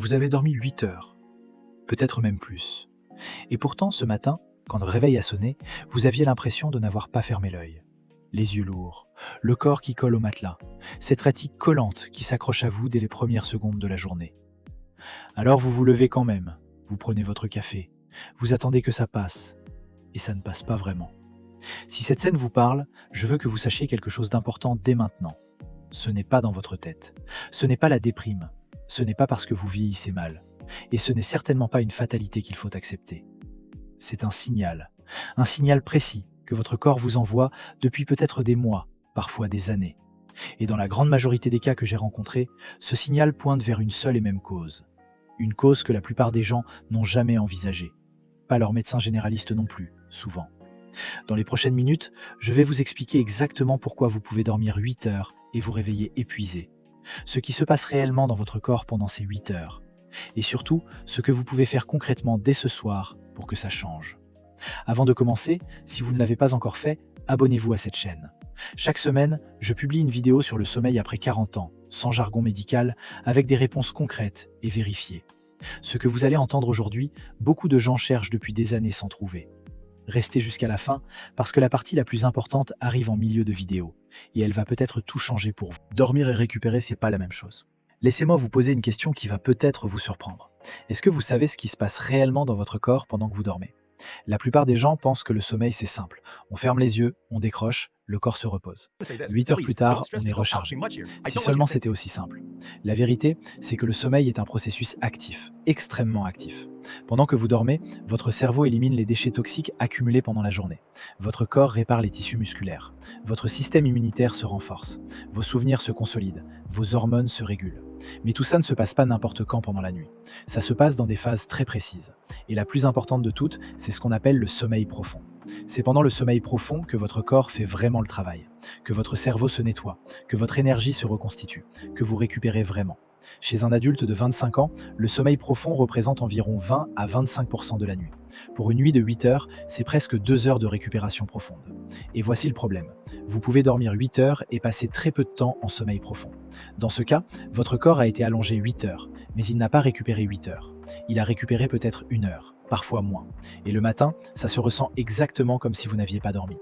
Vous avez dormi 8 heures, peut-être même plus. Et pourtant, ce matin, quand le réveil a sonné, vous aviez l'impression de n'avoir pas fermé l'œil. Les yeux lourds, le corps qui colle au matelas, cette fatigue collante qui s'accroche à vous dès les premières secondes de la journée. Alors vous vous levez quand même, vous prenez votre café, vous attendez que ça passe, et ça ne passe pas vraiment. Si cette scène vous parle, je veux que vous sachiez quelque chose d'important dès maintenant. Ce n'est pas dans votre tête, ce n'est pas la déprime, ce n'est pas parce que vous vieillissez mal, et ce n'est certainement pas une fatalité qu'il faut accepter. C'est un signal précis que votre corps vous envoie depuis peut-être des mois, parfois des années. Et dans la grande majorité des cas que j'ai rencontrés, ce signal pointe vers une seule et même cause. Une cause que la plupart des gens n'ont jamais envisagée. Pas leur médecin généraliste non plus, souvent. Dans les prochaines minutes, je vais vous expliquer exactement pourquoi vous pouvez dormir 8 heures et vous réveiller épuisé. Ce qui se passe réellement dans votre corps pendant ces 8 heures. Et surtout, ce que vous pouvez faire concrètement dès ce soir pour que ça change. Avant de commencer, si vous ne l'avez pas encore fait, abonnez-vous à cette chaîne. Chaque semaine, je publie une vidéo sur le sommeil après 40 ans, sans jargon médical, avec des réponses concrètes et vérifiées. Ce que vous allez entendre aujourd'hui, beaucoup de gens cherchent depuis des années sans trouver. Restez jusqu'à la fin, parce que la partie la plus importante arrive en milieu de vidéo, et elle va peut-être tout changer pour vous. Dormir et récupérer, c'est pas la même chose. Laissez-moi vous poser une question qui va peut-être vous surprendre. Est-ce que vous savez ce qui se passe réellement dans votre corps pendant que vous dormez ? La plupart des gens pensent que le sommeil c'est simple. On ferme les yeux, on décroche, le corps se repose. 8 heures plus tard, on est rechargé. Si seulement c'était aussi simple. La vérité, c'est que le sommeil est un processus actif, extrêmement actif. Pendant que vous dormez, votre cerveau élimine les déchets toxiques accumulés pendant la journée. Votre corps répare les tissus musculaires. Votre système immunitaire se renforce. Vos souvenirs se consolident. Vos hormones se régulent. Mais tout ça ne se passe pas n'importe quand pendant la nuit. Ça se passe dans des phases très précises. Et la plus importante de toutes, c'est ce qu'on appelle le sommeil profond. C'est pendant le sommeil profond que votre corps fait vraiment le travail, que votre cerveau se nettoie, que votre énergie se reconstitue, que vous récupérez vraiment. Chez un adulte de 25 ans, le sommeil profond représente environ 20 à 25% de la nuit. Pour une nuit de 8 heures, c'est presque 2 heures de récupération profonde. Et voici le problème. Vous pouvez dormir 8 heures et passer très peu de temps en sommeil profond. Dans ce cas, votre corps a été allongé 8 heures, mais il n'a pas récupéré 8 heures. Il a récupéré peut-être 1 heure, parfois moins. Et le matin, ça se ressent exactement comme si vous n'aviez pas dormi.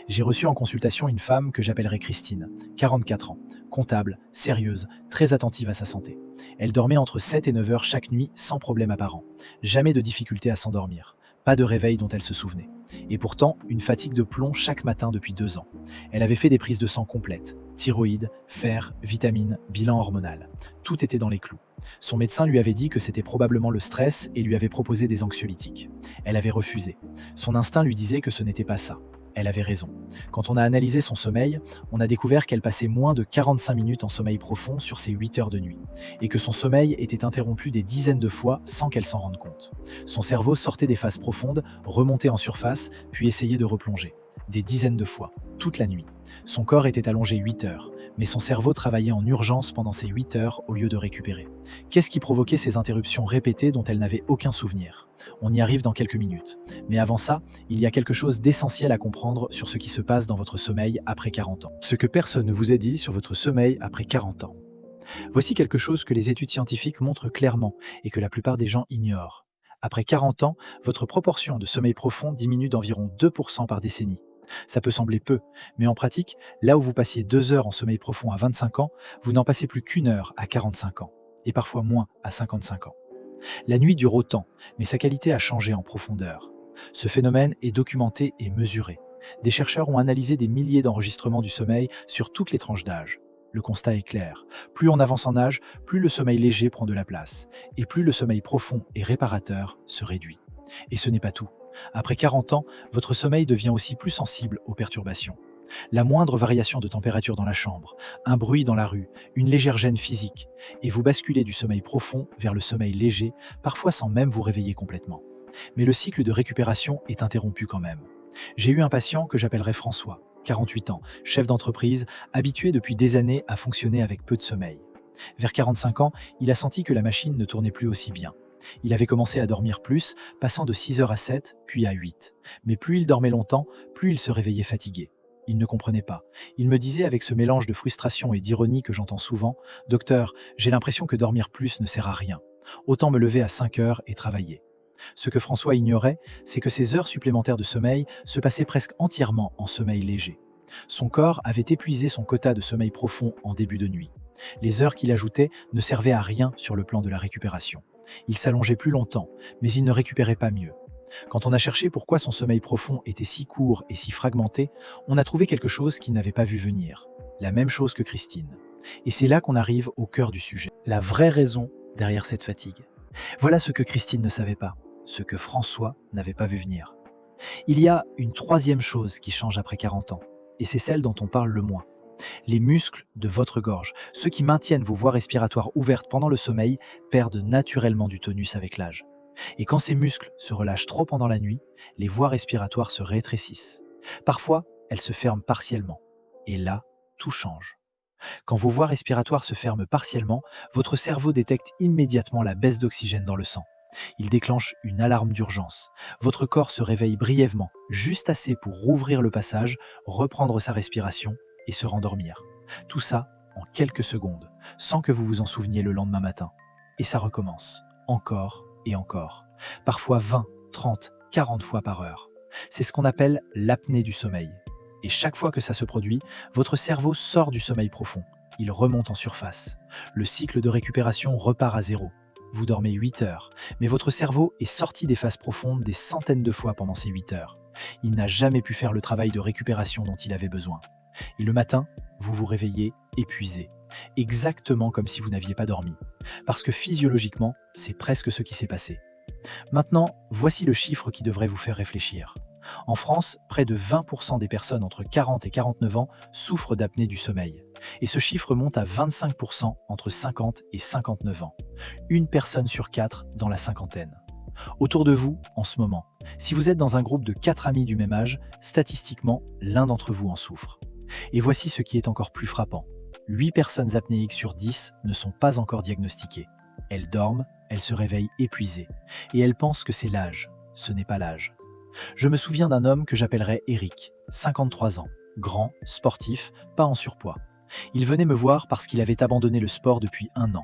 J'ai reçu en consultation une femme que j'appellerai Christine, 44 ans, comptable, sérieuse, très attentive à sa santé. Elle dormait entre 7 et 9 heures chaque nuit sans problème apparent. Jamais de difficulté à s'endormir. Pas de réveil dont elle se souvenait. Et pourtant, une fatigue de plomb chaque matin depuis 2 ans. Elle avait fait des prises de sang complètes. Thyroïde, fer, vitamines, bilan hormonal. Tout était dans les clous. Son médecin lui avait dit que c'était probablement le stress et lui avait proposé des anxiolytiques. Elle avait refusé. Son instinct lui disait que ce n'était pas ça. Elle avait raison. Quand on a analysé son sommeil, on a découvert qu'elle passait moins de 45 minutes en sommeil profond sur ses 8 heures de nuit, et que son sommeil était interrompu des dizaines de fois sans qu'elle s'en rende compte. Son cerveau sortait des phases profondes, remontait en surface, puis essayait de replonger. Des dizaines de fois, toute la nuit. Son corps était allongé 8 heures, mais son cerveau travaillait en urgence pendant ces 8 heures au lieu de récupérer. Qu'est-ce qui provoquait ces interruptions répétées dont elle n'avait aucun souvenir ? On y arrive dans quelques minutes. Mais avant ça, il y a quelque chose d'essentiel à comprendre sur ce qui se passe dans votre sommeil après 40 ans. Ce que personne ne vous a dit sur votre sommeil après 40 ans. Voici quelque chose que les études scientifiques montrent clairement et que la plupart des gens ignorent. Après 40 ans, votre proportion de sommeil profond diminue d'environ 2% par décennie. Ça peut sembler peu, mais en pratique, là où vous passiez 2 heures en sommeil profond à 25 ans, vous n'en passez plus qu'1 heure à 45 ans, et parfois moins à 55 ans. La nuit dure autant, mais sa qualité a changé en profondeur. Ce phénomène est documenté et mesuré. Des chercheurs ont analysé des milliers d'enregistrements du sommeil sur toutes les tranches d'âge. Le constat est clair. Plus on avance en âge, plus le sommeil léger prend de la place, et plus le sommeil profond et réparateur se réduit. Et ce n'est pas tout. Après 40 ans, votre sommeil devient aussi plus sensible aux perturbations. La moindre variation de température dans la chambre, un bruit dans la rue, une légère gêne physique, et vous basculez du sommeil profond vers le sommeil léger, parfois sans même vous réveiller complètement. Mais le cycle de récupération est interrompu quand même. J'ai eu un patient que j'appellerai François, 48 ans, chef d'entreprise, habitué depuis des années à fonctionner avec peu de sommeil. Vers 45 ans, il a senti que la machine ne tournait plus aussi bien. Il avait commencé à dormir plus, passant de 6 heures à 7, puis à 8. Mais plus il dormait longtemps, plus il se réveillait fatigué. Il ne comprenait pas. Il me disait avec ce mélange de frustration et d'ironie que j'entends souvent « Docteur, j'ai l'impression que dormir plus ne sert à rien. Autant me lever à 5 heures et travailler. Ce que François ignorait, c'est que ces heures supplémentaires de sommeil se passaient presque entièrement en sommeil léger. Son corps avait épuisé son quota de sommeil profond en début de nuit. Les heures qu'il ajoutait ne servaient à rien sur le plan de la récupération. Il s'allongeait plus longtemps, mais il ne récupérait pas mieux. Quand on a cherché pourquoi son sommeil profond était si court et si fragmenté, on a trouvé quelque chose qu'il n'avait pas vu venir. La même chose que Christine. Et c'est là qu'on arrive au cœur du sujet. La vraie raison derrière cette fatigue. Voilà ce que Christine ne savait pas, ce que François n'avait pas vu venir. Il y a une troisième chose qui change après 40 ans, et c'est celle dont on parle le moins. Les muscles de votre gorge, ceux qui maintiennent vos voies respiratoires ouvertes pendant le sommeil, perdent naturellement du tonus avec l'âge. Et quand ces muscles se relâchent trop pendant la nuit, les voies respiratoires se rétrécissent. Parfois, elles se ferment partiellement. Et là, tout change. Quand vos voies respiratoires se ferment partiellement, votre cerveau détecte immédiatement la baisse d'oxygène dans le sang. Il déclenche une alarme d'urgence. Votre corps se réveille brièvement, juste assez pour rouvrir le passage, reprendre sa respiration et se rendormir. Tout ça en quelques secondes, sans que vous vous en souveniez le lendemain matin. Et ça recommence, encore et encore. Parfois 20, 30, 40 fois par heure. C'est ce qu'on appelle l'apnée du sommeil. Et chaque fois que ça se produit, votre cerveau sort du sommeil profond. Il remonte en surface. Le cycle de récupération repart à zéro. Vous dormez 8 heures, mais votre cerveau est sorti des phases profondes des centaines de fois pendant ces 8 heures. Il n'a jamais pu faire le travail de récupération dont il avait besoin. Et le matin, vous vous réveillez épuisé, exactement comme si vous n'aviez pas dormi. Parce que physiologiquement, c'est presque ce qui s'est passé. Maintenant, voici le chiffre qui devrait vous faire réfléchir. En France, près de 20% des personnes entre 40 et 49 ans souffrent d'apnée du sommeil. Et ce chiffre monte à 25% entre 50 et 59 ans. Une personne sur 4 dans la cinquantaine. Autour de vous, en ce moment, si vous êtes dans un groupe de 4 amis du même âge, statistiquement, l'un d'entre vous en souffre. Et voici ce qui est encore plus frappant. 8 personnes apnéiques sur 10 ne sont pas encore diagnostiquées. Elles dorment, elles se réveillent épuisées. Et elles pensent que c'est l'âge. Ce n'est pas l'âge. Je me souviens d'un homme que j'appellerais Eric, 53 ans, grand, sportif, pas en surpoids. Il venait me voir parce qu'il avait abandonné le sport depuis 1 an.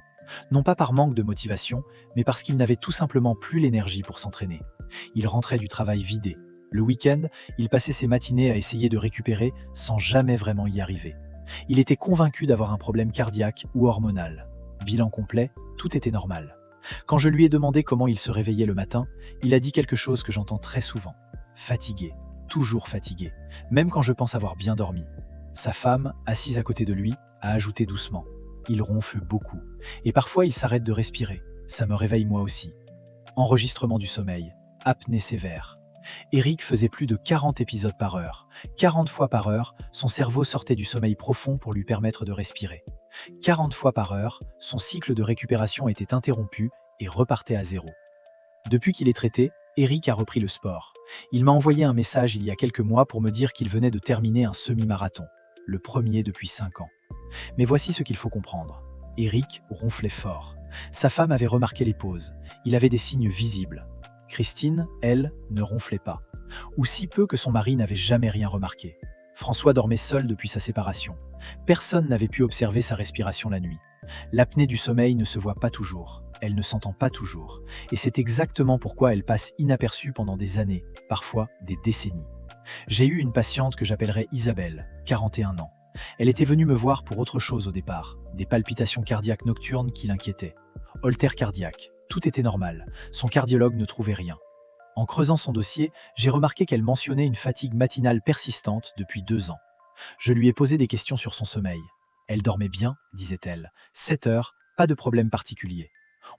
Non pas par manque de motivation, mais parce qu'il n'avait tout simplement plus l'énergie pour s'entraîner. Il rentrait du travail vidé. Le week-end, il passait ses matinées à essayer de récupérer sans jamais vraiment y arriver. Il était convaincu d'avoir un problème cardiaque ou hormonal. Bilan complet, tout était normal. Quand je lui ai demandé comment il se réveillait le matin, il a dit quelque chose que j'entends très souvent. Fatigué, toujours fatigué, même quand je pense avoir bien dormi. Sa femme, assise à côté de lui, a ajouté doucement. Il ronfle beaucoup, et parfois il s'arrête de respirer. Ça me réveille moi aussi. Enregistrement du sommeil, apnée sévère. Eric faisait plus de 40 épisodes par heure. 40 fois par heure, son cerveau sortait du sommeil profond pour lui permettre de respirer. 40 fois par heure, son cycle de récupération était interrompu et repartait à zéro. Depuis qu'il est traité, Eric a repris le sport. Il m'a envoyé un message il y a quelques mois pour me dire qu'il venait de terminer un semi-marathon, le premier depuis 5 ans. Mais voici ce qu'il faut comprendre. Eric ronflait fort. Sa femme avait remarqué les pauses. Il avait des signes visibles. Christine, elle, ne ronflait pas. Ou si peu que son mari n'avait jamais rien remarqué. François dormait seul depuis sa séparation. Personne n'avait pu observer sa respiration la nuit. L'apnée du sommeil ne se voit pas toujours. Elle ne s'entend pas toujours. Et c'est exactement pourquoi elle passe inaperçue pendant des années, parfois des décennies. J'ai eu une patiente que j'appellerais Isabelle, 41 ans. Elle était venue me voir pour autre chose au départ, des palpitations cardiaques nocturnes qui l'inquiétaient. Holter cardiaque, tout était normal, son cardiologue ne trouvait rien. En creusant son dossier, j'ai remarqué qu'elle mentionnait une fatigue matinale persistante depuis 2 ans. Je lui ai posé des questions sur son sommeil. Elle dormait bien, disait-elle, 7 heures, pas de problème particulier.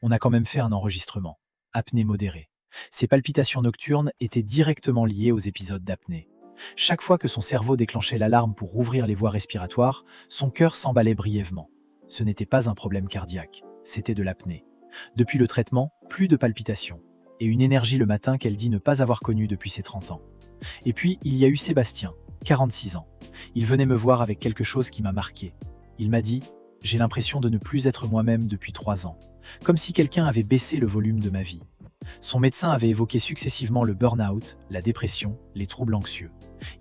On a quand même fait un enregistrement. Apnée modérée. Ses palpitations nocturnes étaient directement liées aux épisodes d'apnée. Chaque fois que son cerveau déclenchait l'alarme pour rouvrir les voies respiratoires, son cœur s'emballait brièvement. Ce n'était pas un problème cardiaque, c'était de l'apnée. Depuis le traitement, plus de palpitations. Et une énergie le matin qu'elle dit ne pas avoir connue depuis ses 30 ans. Et puis, il y a eu Sébastien, 46 ans. Il venait me voir avec quelque chose qui m'a marqué. Il m'a dit « J'ai l'impression de ne plus être moi-même depuis 3 ans. Comme si quelqu'un avait baissé le volume de ma vie. » Son médecin avait évoqué successivement le burn-out, la dépression, les troubles anxieux.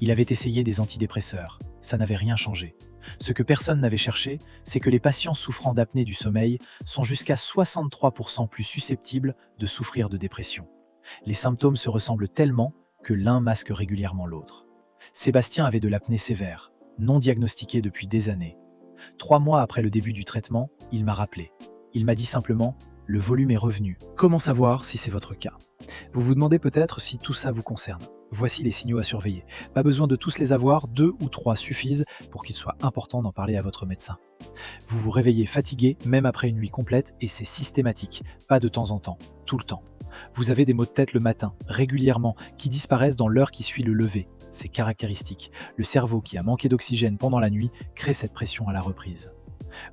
Il avait essayé des antidépresseurs. Ça n'avait rien changé. Ce que personne n'avait cherché, c'est que les patients souffrant d'apnée du sommeil sont jusqu'à 63% plus susceptibles de souffrir de dépression. Les symptômes se ressemblent tellement que l'un masque régulièrement l'autre. Sébastien avait de l'apnée sévère, non diagnostiquée depuis des années. 3 mois après le début du traitement, il m'a rappelé. Il m'a dit simplement « Le volume est revenu ». Comment savoir si c'est votre cas? Vous vous demandez peut-être si tout ça vous concerne. Voici les signaux à surveiller. Pas besoin de tous les avoir, 2 ou 3 suffisent pour qu'il soit important d'en parler à votre médecin. Vous vous réveillez fatigué, même après une nuit complète, et c'est systématique, pas de temps en temps, tout le temps. Vous avez des maux de tête le matin, régulièrement, qui disparaissent dans l'heure qui suit le lever. C'est caractéristique. Le cerveau qui a manqué d'oxygène pendant la nuit crée cette pression à la reprise.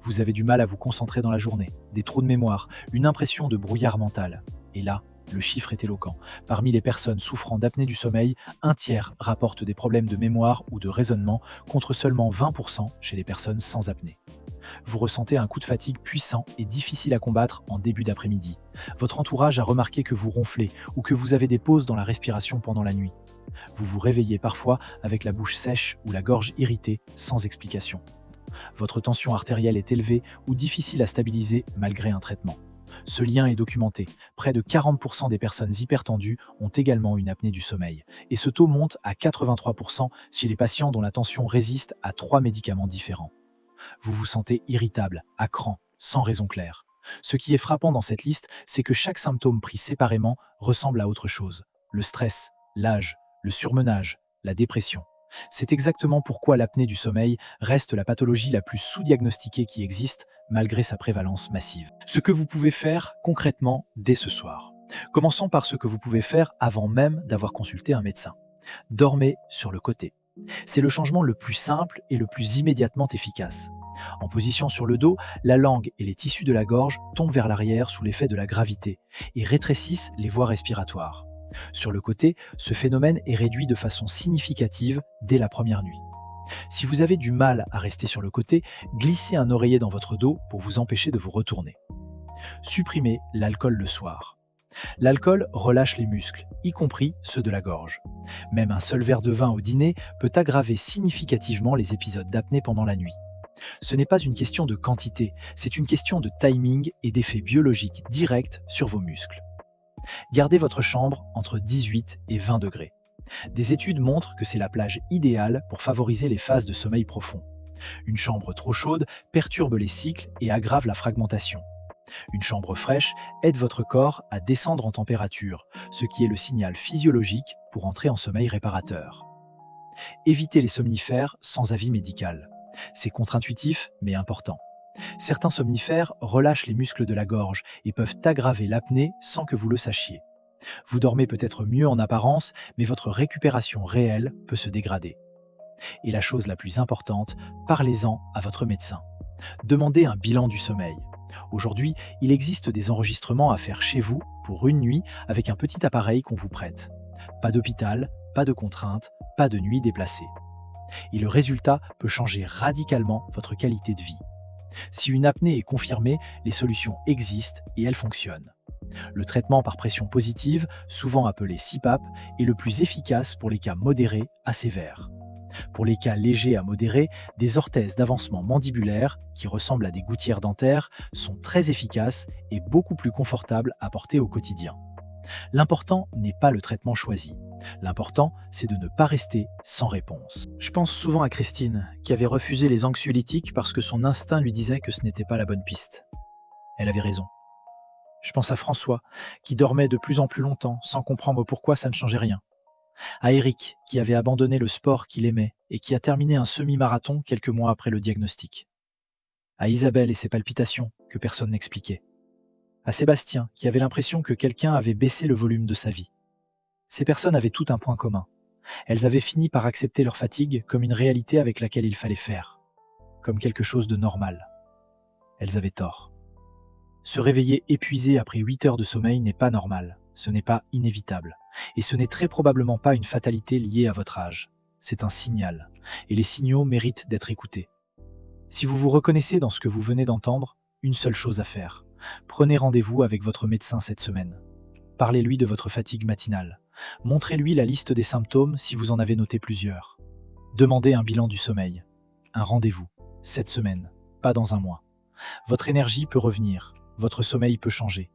Vous avez du mal à vous concentrer dans la journée, des trous de mémoire, une impression de brouillard mental. Et là, le chiffre est éloquent. Parmi les personnes souffrant d'apnée du sommeil, 1/3 rapportent des problèmes de mémoire ou de raisonnement, contre seulement 20% chez les personnes sans apnée. Vous ressentez un coup de fatigue puissant et difficile à combattre en début d'après-midi. Votre entourage a remarqué que vous ronflez ou que vous avez des pauses dans la respiration pendant la nuit. Vous vous réveillez parfois avec la bouche sèche ou la gorge irritée sans explication. Votre tension artérielle est élevée ou difficile à stabiliser malgré un traitement. Ce lien est documenté. Près de 40% des personnes hypertendues ont également une apnée du sommeil. Et ce taux monte à 83% chez les patients dont la tension résiste à 3 médicaments différents. Vous vous sentez irritable, à cran, sans raison claire. Ce qui est frappant dans cette liste, c'est que chaque symptôme pris séparément ressemble à autre chose. Le stress, l'âge, le surmenage, la dépression. C'est exactement pourquoi l'apnée du sommeil reste la pathologie la plus sous-diagnostiquée qui existe, malgré sa prévalence massive. Ce que vous pouvez faire concrètement dès ce soir. Commençons par ce que vous pouvez faire avant même d'avoir consulté un médecin. Dormez sur le côté. C'est le changement le plus simple et le plus immédiatement efficace. En position sur le dos, la langue et les tissus de la gorge tombent vers l'arrière sous l'effet de la gravité et rétrécissent les voies respiratoires. Sur le côté, ce phénomène est réduit de façon significative dès la première nuit. Si vous avez du mal à rester sur le côté, glissez un oreiller dans votre dos pour vous empêcher de vous retourner. Supprimez l'alcool le soir. L'alcool relâche les muscles, y compris ceux de la gorge. Même un seul verre de vin au dîner peut aggraver significativement les épisodes d'apnée pendant la nuit. Ce n'est pas une question de quantité, c'est une question de timing et d'effet biologique direct sur vos muscles. Gardez votre chambre entre 18 et 20 degrés. Des études montrent que c'est la plage idéale pour favoriser les phases de sommeil profond. Une chambre trop chaude perturbe les cycles et aggrave la fragmentation. Une chambre fraîche aide votre corps à descendre en température, ce qui est le signal physiologique pour entrer en sommeil réparateur. Évitez les somnifères sans avis médical. C'est contre-intuitif, mais important. Certains somnifères relâchent les muscles de la gorge et peuvent aggraver l'apnée sans que vous le sachiez. Vous dormez peut-être mieux en apparence, mais votre récupération réelle peut se dégrader. Et la chose la plus importante, parlez-en à votre médecin. Demandez un bilan du sommeil. Aujourd'hui, il existe des enregistrements à faire chez vous pour une nuit avec un petit appareil qu'on vous prête. Pas d'hôpital, pas de contraintes, pas de nuit déplacée. Et le résultat peut changer radicalement votre qualité de vie. Si une apnée est confirmée, les solutions existent et elles fonctionnent. Le traitement par pression positive, souvent appelé CPAP, est le plus efficace pour les cas modérés à sévères. Pour les cas légers à modérés, des orthèses d'avancement mandibulaire, qui ressemblent à des gouttières dentaires, sont très efficaces et beaucoup plus confortables à porter au quotidien. L'important n'est pas le traitement choisi. L'important, c'est de ne pas rester sans réponse. Je pense souvent à Christine, qui avait refusé les anxiolytiques parce que son instinct lui disait que ce n'était pas la bonne piste. Elle avait raison. Je pense à François, qui dormait de plus en plus longtemps, sans comprendre pourquoi ça ne changeait rien. À Eric, qui avait abandonné le sport qu'il aimait et qui a terminé un semi-marathon quelques mois après le diagnostic. À Isabelle et ses palpitations, que personne n'expliquait. À Sébastien, qui avait l'impression que quelqu'un avait baissé le volume de sa vie. Ces personnes avaient tout un point commun. Elles avaient fini par accepter leur fatigue comme une réalité avec laquelle il fallait faire, comme quelque chose de normal. Elles avaient tort. Se réveiller épuisé après 8 heures de sommeil n'est pas normal, ce n'est pas inévitable, et ce n'est très probablement pas une fatalité liée à votre âge. C'est un signal, et les signaux méritent d'être écoutés. Si vous vous reconnaissez dans ce que vous venez d'entendre, une seule chose à faire. Prenez rendez-vous avec votre médecin cette semaine. Parlez-lui de votre fatigue matinale. Montrez-lui la liste des symptômes si vous en avez noté plusieurs. Demandez un bilan du sommeil. Un rendez-vous. cette semaine, pas dans un mois. Votre énergie peut revenir, votre sommeil peut changer.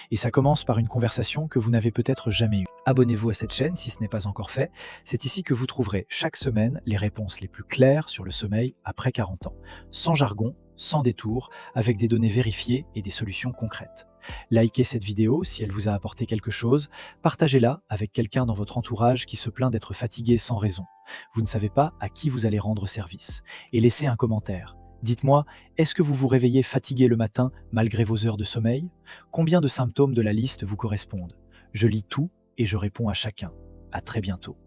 Et ça commence par une conversation que vous n'avez peut-être jamais eue. Abonnez-vous à cette chaîne si ce n'est pas encore fait. C'est ici que vous trouverez chaque semaine les réponses les plus claires sur le sommeil après 40 ans. Sans jargon, sans détour, avec des données vérifiées et des solutions concrètes. Likez cette vidéo si elle vous a apporté quelque chose. Partagez-la avec quelqu'un dans votre entourage qui se plaint d'être fatigué sans raison. Vous ne savez pas à qui vous allez rendre service. Et laissez un commentaire. Dites-moi, est-ce que vous vous réveillez fatigué le matin malgré vos heures de sommeil? Combien de symptômes de la liste vous correspondent? Je lis tout et je réponds à chacun. À très bientôt.